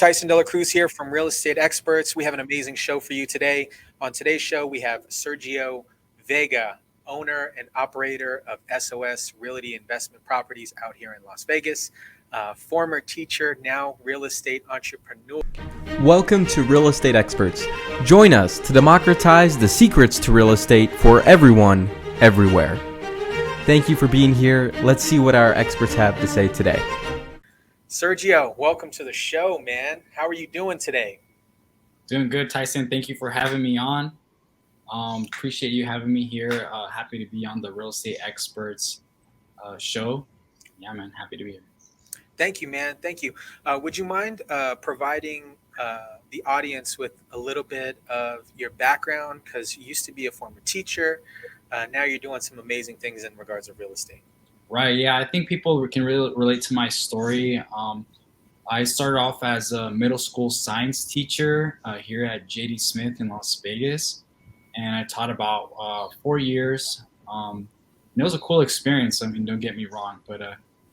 Tyson Dela Cruz here from Real Estate Experts. We have an amazing show for you today. On today's show, we have Sergio Vega, owner and operator of SOS Realty Investment Properties out here in Las Vegas, former teacher, now real estate entrepreneur. Welcome to Real Estate Experts. Join us to democratize the secrets to real estate for everyone, everywhere. Thank you for being here. Let's see what our experts have to say today. Sergio, welcome to the show, man. How are you doing today? Doing good, Tyson. Thank you for having me on. Appreciate you having me here. Happy to be on the Real Estate Experts show. Yeah, man, happy to be here. Thank you, man. Thank you. Would you mind providing the audience with a little bit of your background? Because you used to be a former teacher. Now you're doing some amazing things in regards of real estate. Right, yeah, I think people can really relate to my story. I started off as a middle school science teacher here at JD Smith in Las Vegas, and I taught about 4 years. And it was a cool experience. I mean, don't get me wrong, but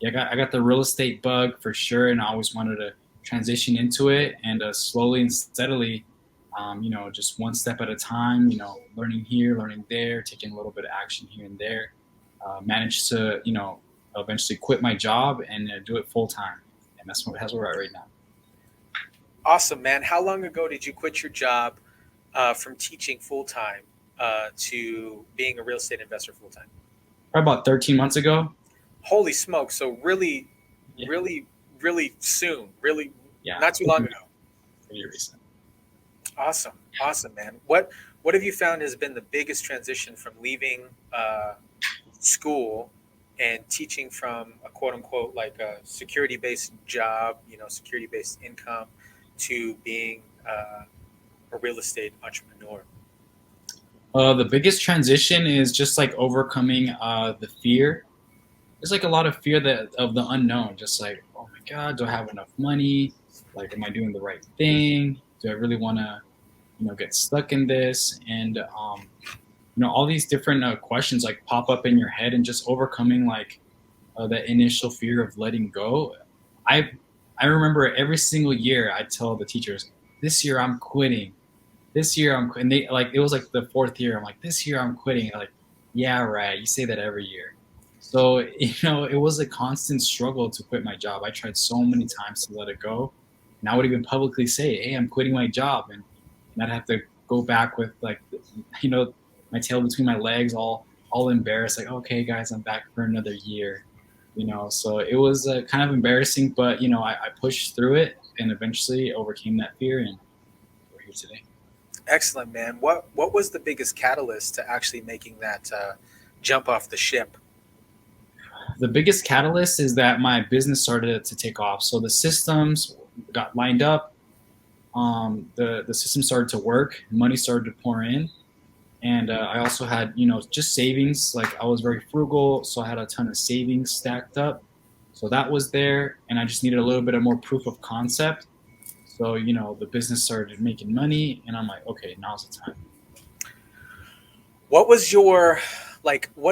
yeah, I got the real estate bug for sure, and I always wanted to transition into it, and slowly and steadily, just one step at a time, learning here, learning there, taking a little bit of action here and there. Managed to, eventually quit my job and do it full time. And that's where we're at right now. Awesome, man. How long ago did you quit your job from teaching full time to being a real estate investor full time? Probably about 13 months ago. Holy smoke. So really soon, not too long ago. Pretty recent. Awesome, man. What have you found has been the biggest transition from leaving school and teaching from a quote unquote like a security based job, security based income, to being a real estate entrepreneur? The biggest transition is just like overcoming the fear. There's like a lot of fear of the unknown. Just like, oh my God, do I have enough money? Like, am I doing the right thing? Do I really want to, get stuck in this? And all these different questions like pop up in your head, and just overcoming like that initial fear of letting go. I remember every single year I tell the teachers, this year I'm quitting. This year I'm quitting. They like, it was like the fourth year. I'm like, this year I'm quitting. They're like, yeah, right. You say that every year. So, it was a constant struggle to quit my job. I tried so many times to let it go. And I would even publicly say, hey, I'm quitting my job. And I'd have to go back with like, my tail between my legs, all embarrassed, like, okay, guys, I'm back for another year, So it was kind of embarrassing, but I pushed through it and eventually overcame that fear, and we're here today. Excellent, man. What was the biggest catalyst to actually making that jump off the ship? The biggest catalyst is that my business started to take off. So the systems got lined up, the system started to work, money started to pour in. And I also had, just savings. Like, I was very frugal, so I had a ton of savings stacked up. So that was there, and I just needed a little bit of more proof of concept. So, the business started making money, and I'm like, okay, now's the time. What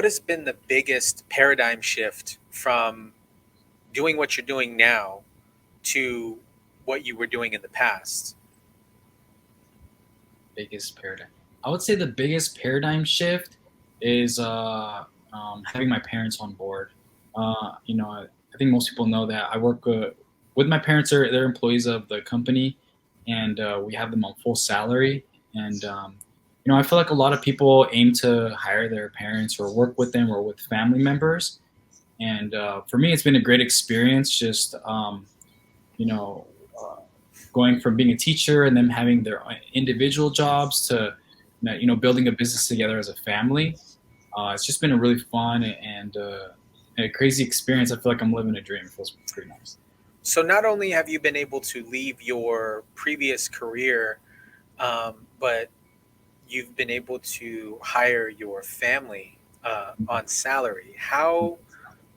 has been the biggest paradigm shift from doing what you're doing now to what you were doing in the past? Biggest paradigm. I would say the biggest paradigm shift is having my parents on board. I think most people know that I work with my parents. They're employees of the company, and we have them on full salary. And I feel like a lot of people aim to hire their parents or work with them or with family members. And for me, it's been a great experience. Just going from being a teacher and them having their individual jobs to building a business together as a family. It's just been a really fun and a crazy experience. I feel like I'm living a dream. It feels pretty nice. So not only have you been able to leave your previous career, but you've been able to hire your family on salary. How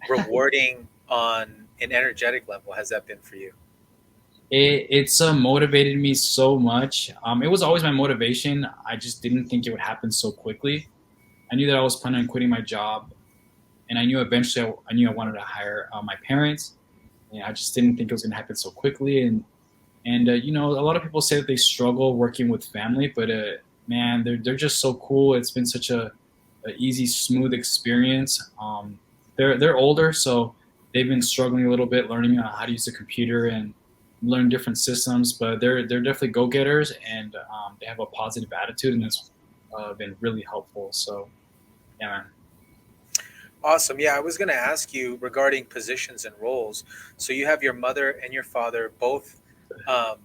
rewarding on an energetic level has that been for you? It's motivated me so much. It was always my motivation. I just didn't think it would happen so quickly. I knew that I was planning on quitting my job, and I knew eventually I wanted to hire my parents. And I just didn't think it was going to happen so quickly. And And a lot of people say that they struggle working with family, but man, they're just so cool. It's been such a easy, smooth experience. They're older, so they've been struggling a little bit learning how to use a computer and learn different systems. But they're definitely go getters, and they have a positive attitude, and it's been really helpful. So yeah, man. Awesome. Yeah, I was going to ask you regarding positions and roles. So you have your mother and your father both um,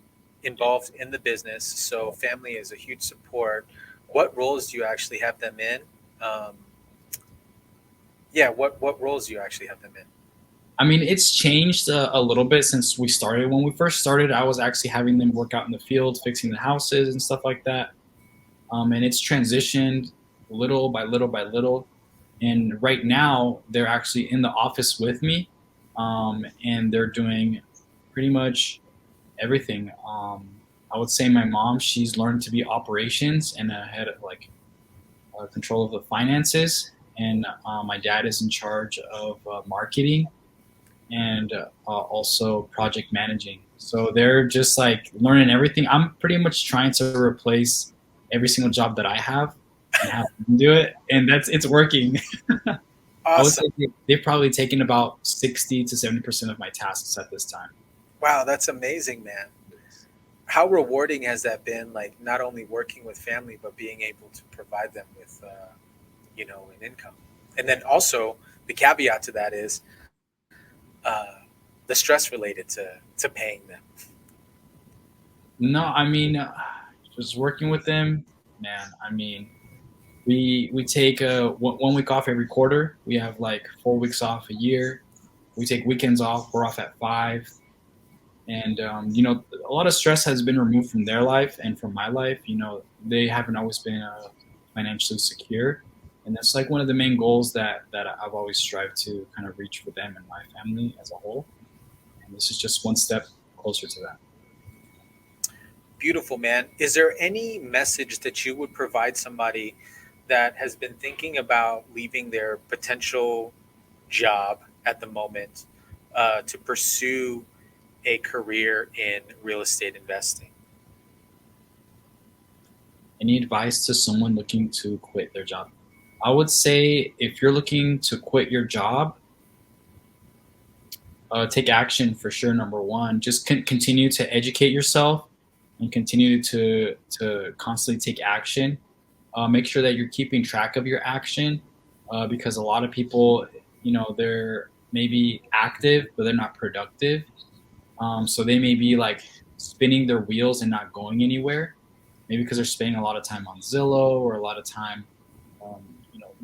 involved in the business. So family is a huge support. What roles do you actually have them in? Um, yeah, what roles do you actually have them in? I mean, it's changed a little bit since we started. When we first started, I was actually having them work out in the field, fixing the houses and stuff like that. And it's transitioned little by little by little. And right now, they're actually in the office with me, and they're doing pretty much everything. I would say my mom, she's learned to be operations and had like control of the finances, and my dad is in charge of marketing and also project managing. So they're just like learning everything. I'm pretty much trying to replace every single job that I have and have them do it, and it's working. I would say Awesome. they've probably taken about 60 to 70% of my tasks at this time. Wow, that's amazing, man. How rewarding has that been? Like not only working with family, but being able to provide them with, an income. And then also the caveat to that is uh, the stress related to paying them. No, I mean, just working with them, man. I mean, we take one week off every quarter. We have like 4 weeks off a year. We take weekends off. We're off at 5. And a lot of stress has been removed from their life and from my life. They haven't always been financially secure, and that's like one of the main goals that I've always strived to kind of reach for them and my family as a whole. And this is just one step closer to that. Beautiful, man. Is there any message that you would provide somebody that has been thinking about leaving their potential job at the moment to pursue a career in real estate investing? Any advice to someone looking to quit their job? I would say if you're looking to quit your job, take action for sure. Number one, just continue to educate yourself and continue to constantly take action. Make sure that you're keeping track of your action, because a lot of people, they're maybe active but they're not productive. So they may be like spinning their wheels and not going anywhere. Maybe because they're spending a lot of time on Zillow or a lot of time,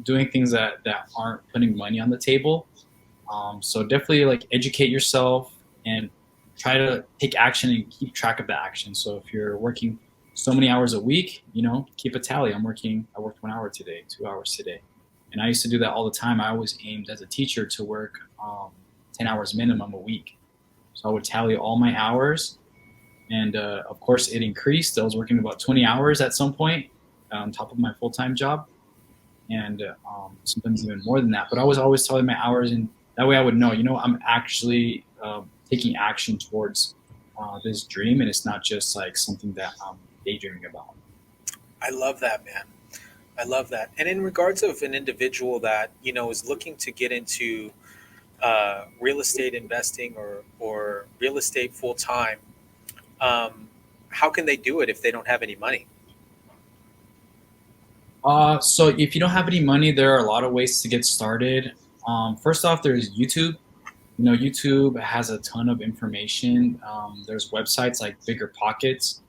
doing things that aren't putting money on the table. So definitely like educate yourself and try to take action and keep track of the action. So if you're working so many hours a week, keep a tally. I worked 1 hour today, 2 hours today. And I used to do that all the time. I always aimed as a teacher to work 10 hours minimum a week. So I would tally all my hours. And of course, it increased. I was working about 20 hours at some point on top of my full-time job. And sometimes even more than that. But I was always telling my hours, and that way I would know, I'm actually taking action towards this dream, and it's not just like something that I'm daydreaming about. I love that, man. I love that. And in regards of an individual that is looking to get into real estate investing or real estate full time, how can they do it if they don't have any money? So if you don't have any money, there are a lot of ways to get started. First off, there's YouTube. YouTube has a ton of information. There's websites like Bigger Pockets.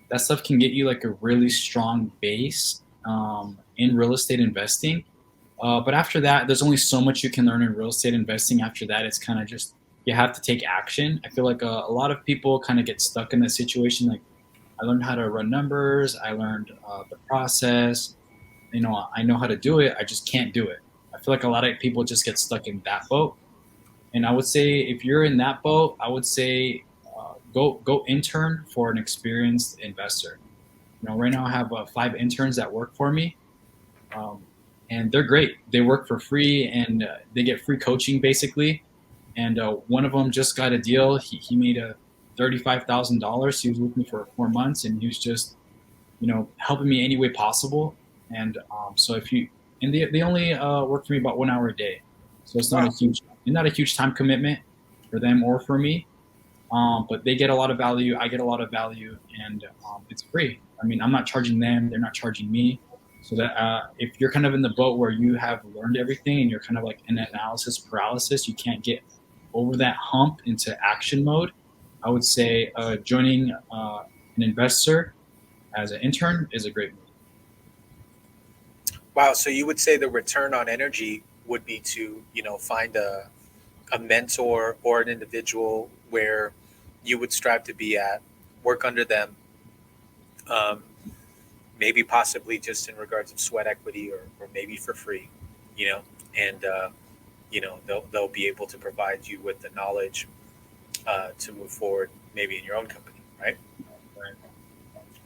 That stuff can get you like a really strong base in real estate investing. But after that, there's only so much you can learn in real estate investing. After that, it's kind of just you have to take action. I feel like a lot of people kind of get stuck in that situation. Like I learned how to run numbers. I learned the process. I know how to do it. I just can't do it. I feel like a lot of people just get stuck in that boat. And I would say if you're in that boat, I would say go intern for an experienced investor. Right now I have 5 interns that work for me, um, and they're great. They work for free, and they get free coaching basically. And one of them just got a deal. He made a $35,000. He was with me for 4 months, and he was just helping me any way possible. And so if you and they only work for me about 1 hour a day, so it's Wow. not a huge time commitment for them or for me. But they get a lot of value. I get a lot of value, and it's free. I mean, I'm not charging them; they're not charging me. So that if you're kind of in the boat where you have learned everything and you're kind of like in analysis paralysis, you can't get over that hump into action mode. I would say joining an investor as an intern is a great move. Wow. So you would say the return on energy would be to, find a mentor or an individual where you would strive to be at, work under them, um, maybe possibly just in regards of sweat equity or maybe for free, you know, and, they'll be able to provide you with the knowledge to move forward maybe in your own company, right? Right.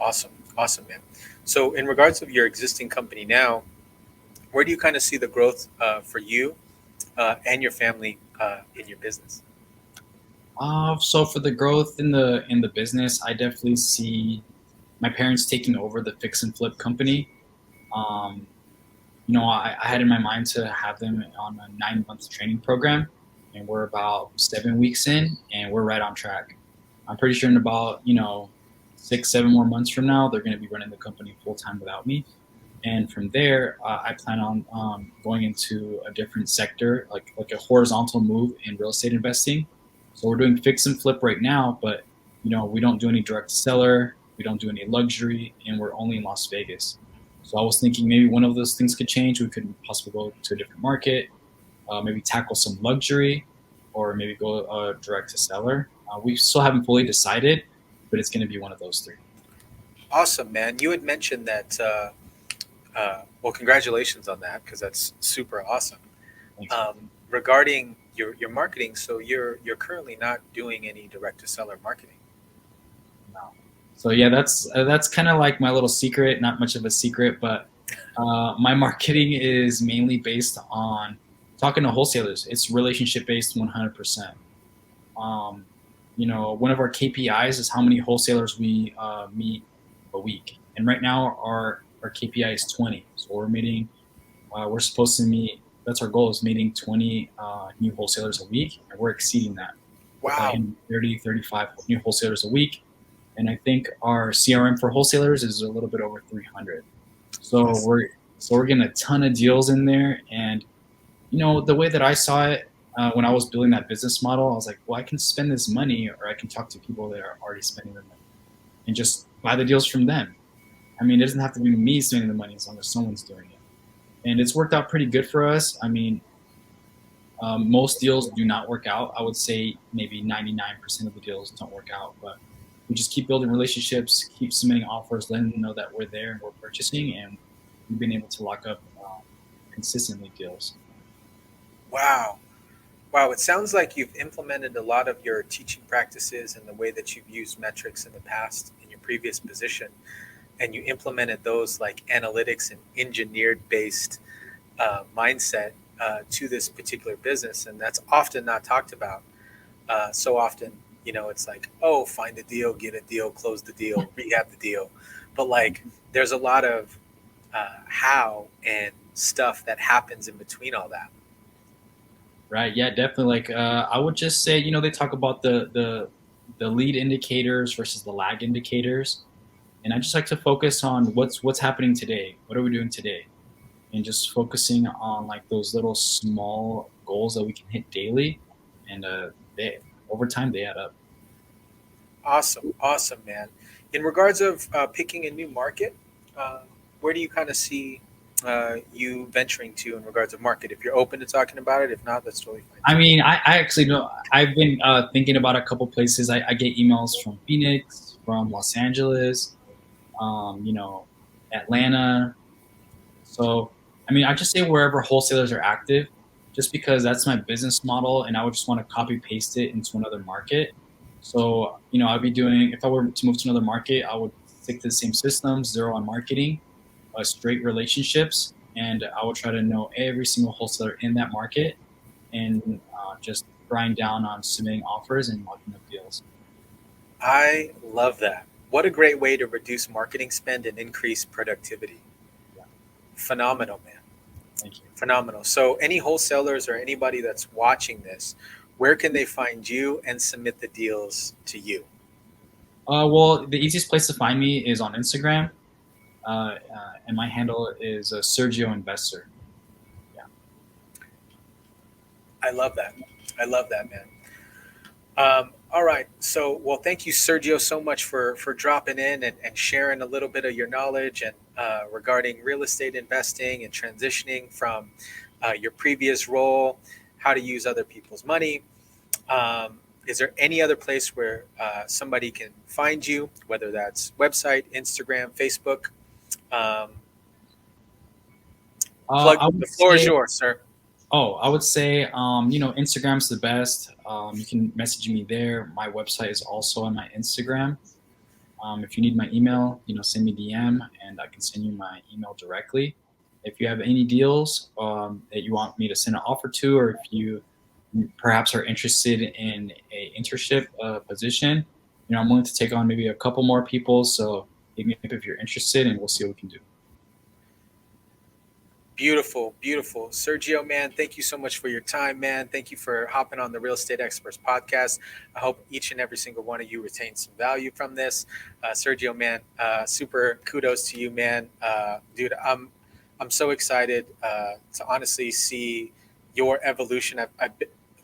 Awesome. Awesome, man. So in regards of your existing company now, where do you kind of see the growth for you and your family in your business? So for the growth in the business, I definitely see my parents taking over the fix and flip company. Um, I had in my mind to have them on a 9 month training program, and we're about 7 weeks in, and we're right on track. I'm pretty sure in about 6, 7 more months from now, they're going to be running the company full time without me. And from there, I plan on going into a different sector, like a horizontal move in real estate investing. So we're doing fix and flip right now, but we don't do any direct to seller, we don't do any luxury, and we're only in Las Vegas. So I was thinking maybe one of those things could change. We could possibly go to a different market, maybe tackle some luxury, or maybe go direct to seller. We still haven't fully decided, but it's going to be one of those three. Awesome, man. You had mentioned that. Well, congratulations on that because that's super awesome. Thanks. Regarding your marketing, so you're currently not doing any direct to seller marketing. No. So yeah, that's kind of like my little secret. Not much of a secret, but my marketing is mainly based on talking to wholesalers. It's relationship based, 100%. Um, one of our KPIs is how many wholesalers we meet a week, and right now our KPI is 20. So we're meeting. We're supposed to meet. That's our goal, is meeting 20 new wholesalers a week, and we're exceeding that. We're probably Wow. hitting 30, 35 new wholesalers a week. And I think our CRM for wholesalers is a little bit over 300. So Awesome. we're getting a ton of deals in there. And the way that I saw it when I was building that business model, I was like, well, I can spend this money, or I can talk to people that are already spending their money and just buy the deals from them. I mean, it doesn't have to be me spending the money as long as someone's doing it. And it's worked out pretty good for us. I mean, most deals do not work out. I would say maybe 99% of the deals don't work out, but we just keep building relationships, keep submitting offers, letting them know that we're there and we're purchasing, and we've been able to lock up consistently deals. Wow. Wow. It sounds like you've implemented a lot of your teaching practices and the way that you've used metrics in the past in your previous position, and you implemented those like analytics and engineered based mindset to this particular business. And that's often not talked about. So often, it's like, oh, find a deal, get a deal, close the deal, rehab the deal. But like, there's a lot of how and stuff that happens in between all that. Right? Yeah, definitely. Like I would just say, they talk about the lead indicators versus the lag indicators, and I just like to focus on what's happening today. What are we doing today? And just focusing on like those little small goals that we can hit daily, and they over time they add up. Awesome. Awesome, man. In regards of picking a new market, uh, where do you kind of see you venturing to in regards of market? If you're open to talking about it, if not, that's totally fine I too. mean, I actually know. I've been thinking about a couple places. I get emails from Phoenix, from Los Angeles, you know, Atlanta. So, I mean, I just say wherever wholesalers are active, just because that's my business model, and I would just want to copy paste it into another market. So, I'd be doing, if I were to move to another market, I would stick to the same systems, zero on marketing, straight relationships, and I would try to know every single wholesaler in that market, and just grind down on submitting offers and locking up deals. I love that. What a great way to reduce marketing spend and increase productivity. Yeah, Phenomenal, man. thank you. Phenomenal. So, any wholesalers or anybody that's watching this, where can they find you and submit the deals to you? Well, the easiest place to find me is on Instagram, and my handle is Sergio Investor. Yeah. I love that. I love that, man. All right. So, well, thank you, Sergio, so much for dropping in and sharing a little bit of your knowledge and regarding real estate investing and transitioning from your previous role, how to use other people's money. Is there any other place where somebody can find you, whether that's website, Instagram, Facebook? Um, plug. I would The floor is say, yours, sir. I would say, Instagram's the best. You can message me there. My website is also on my Instagram. If you need my email, send me DM and I can send you my email directly. If you have any deals that you want me to send an offer to, or if you perhaps are interested in a internship position, I'm willing to take on maybe a couple more people. So hit me up if you're interested, and we'll see what we can do. Beautiful, beautiful. Sergio, man, thank you so much for your time, man. Thank you for hopping on the Real Estate Experts podcast. I hope each and every single one of you retain some value from this. Sergio, man, super kudos to you, man. Dude, I'm so excited to honestly see your evolution.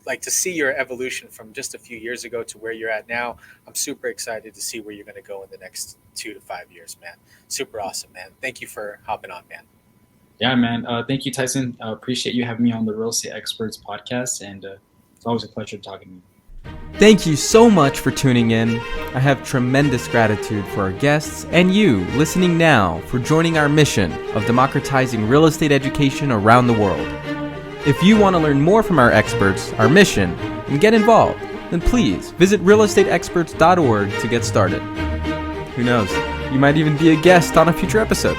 Like to see your evolution from just a few years ago to where you're at now. I'm super excited to see where you're going to go in the next 2 to 5 years, man. Super awesome, man. Thank you for hopping on, man. Yeah, man. Thank you, Tyson. Appreciate you having me on the Real Estate Experts podcast, and it's always a pleasure talking to you. Thank you so much for tuning in. I have tremendous gratitude for our guests and you listening now for joining our mission of democratizing real estate education around the world. If you want to learn more from our experts, our mission, and get involved, then please visit realestateexperts.org to get started. Who knows, you might even be a guest on a future episode.